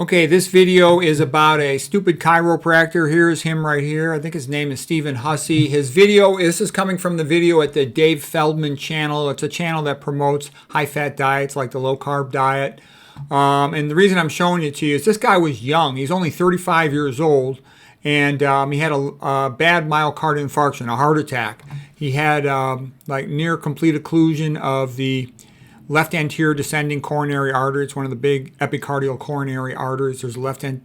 Okay, this video is about a stupid chiropractor. Here's him right here. I think his name is Stephen Hussey. His video, this is coming from the video at the Dave Feldman channel. It's a channel that promotes high-fat diets like the low-carb diet. And the reason I'm showing it to you is this guy was young. He's only 35 years old, and he had a bad myocardial infarction, a heart attack. He had like near complete occlusion of the left anterior descending coronary artery. It's one of the big epicardial coronary arteries. There's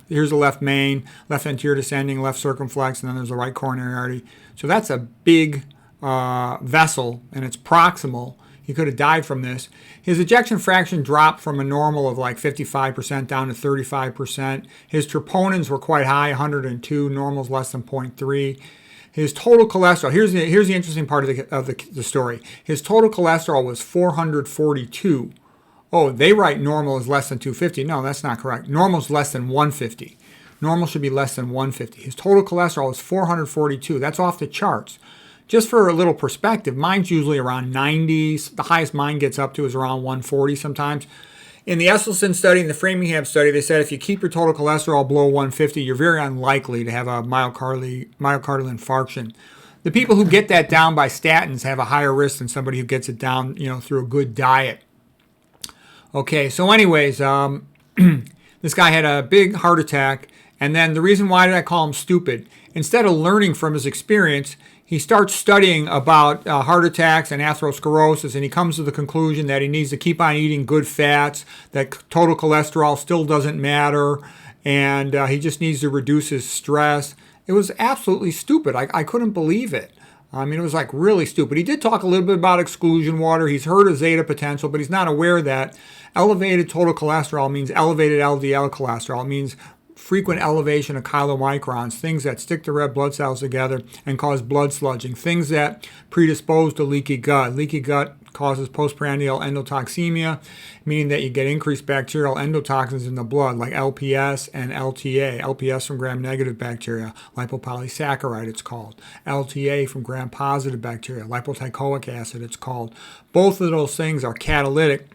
here's the left main, left anterior descending, left circumflex, and then there's a right coronary artery. So that's a big vessel, and it's proximal. He could have died from this. His ejection fraction dropped from a normal of like 55% down to 35%. His troponins were quite high, 102. Normal's less than 0.3. His total cholesterol, here's the interesting part of the story. His total cholesterol was 442. Oh, they write normal is less than 250. No, that's not correct. Normal is less than 150. Normal should be less than 150. His total cholesterol is 442. That's off the charts. Just for a little perspective, mine's usually around 90. The highest mine gets up to is around 140 sometimes. In the Esselstyn study and the Framingham study, they said if you keep your total cholesterol below 150, you're very unlikely to have a myocardial infarction. The people who get that down by statins have a higher risk than somebody who gets it down, through a good diet. Okay, so anyways, this guy had a big heart attack, and then the reason why did I call him stupid? Instead of learning from his experience, he starts studying about heart attacks and atherosclerosis, and he comes to the conclusion that he needs to keep on eating good fats, that total cholesterol still doesn't matter, and he just needs to reduce his stress. It was absolutely stupid. I couldn't believe it. I mean, it was like really stupid. He did talk a little bit about exclusion water. He's heard of zeta potential, but he's not aware that elevated total cholesterol means elevated LDL cholesterol. It means frequent elevation of chylomicrons, things that stick the red blood cells together and cause blood sludging, things that predispose to leaky gut. Leaky gut causes postprandial endotoxemia, meaning that you get increased bacterial endotoxins in the blood, like LPS and LTA. LPS from gram-negative bacteria, lipopolysaccharide it's called. LTA from gram-positive bacteria, lipoteichoic acid it's called. Both of those things are catalytic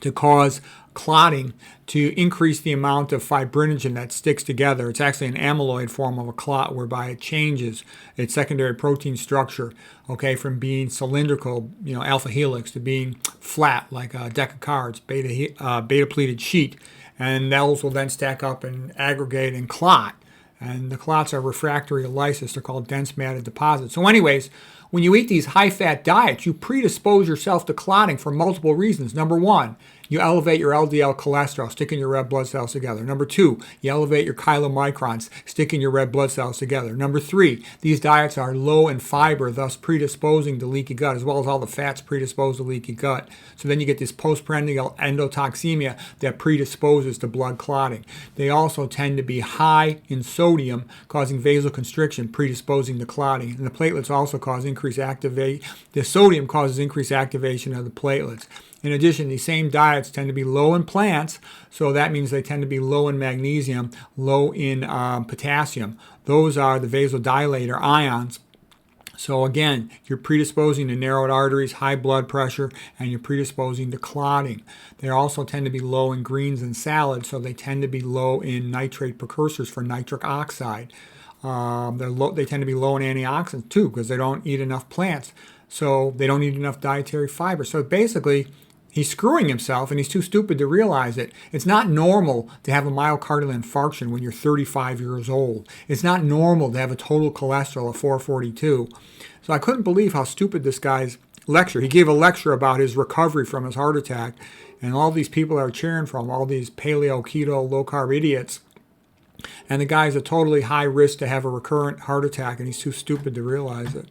to cause clotting, to increase the amount of fibrinogen that sticks together. It's actually an amyloid form of a clot whereby it changes its secondary protein structure, okay, from being cylindrical, alpha helix, to being flat like a deck of cards, beta pleated sheet. And those will then stack up and aggregate and clot. And the clots are refractory to lysis. They're called dense matted deposits. So anyways, when you eat these high-fat diets, you predispose yourself to clotting for multiple reasons. Number one, you elevate your LDL cholesterol, sticking your red blood cells together. Number two, you elevate your chylomicrons, sticking your red blood cells together. Number three, these diets are low in fiber, thus predisposing to leaky gut, as well as all the fats predispose to leaky gut. So then you get this postprandial endotoxemia that predisposes to blood clotting. They also tend to be high in sodium, causing vasoconstriction, predisposing to clotting. And the platelets also cause increased activation. The sodium causes increased activation of the platelets. In addition, these same diets tend to be low in plants, so that means they tend to be low in magnesium, low in potassium. Those are the vasodilator ions. So again, you're predisposing to narrowed arteries, high blood pressure, and you're predisposing to clotting. They also tend to be low in greens and salads, so they tend to be low in nitrate precursors for nitric oxide. They tend to be low in antioxidants too, because they don't eat enough plants. So they don't eat enough dietary fiber. So basically, he's screwing himself, and he's too stupid to realize it. It's not normal to have a myocardial infarction when you're 35 years old. It's not normal to have a total cholesterol of 442. So I couldn't believe how stupid this guy's lecture. He gave a lecture about his recovery from his heart attack, and all these people are cheering for him, all these paleo, keto, low-carb idiots. And the guy's a totally high risk to have a recurrent heart attack, and he's too stupid to realize it.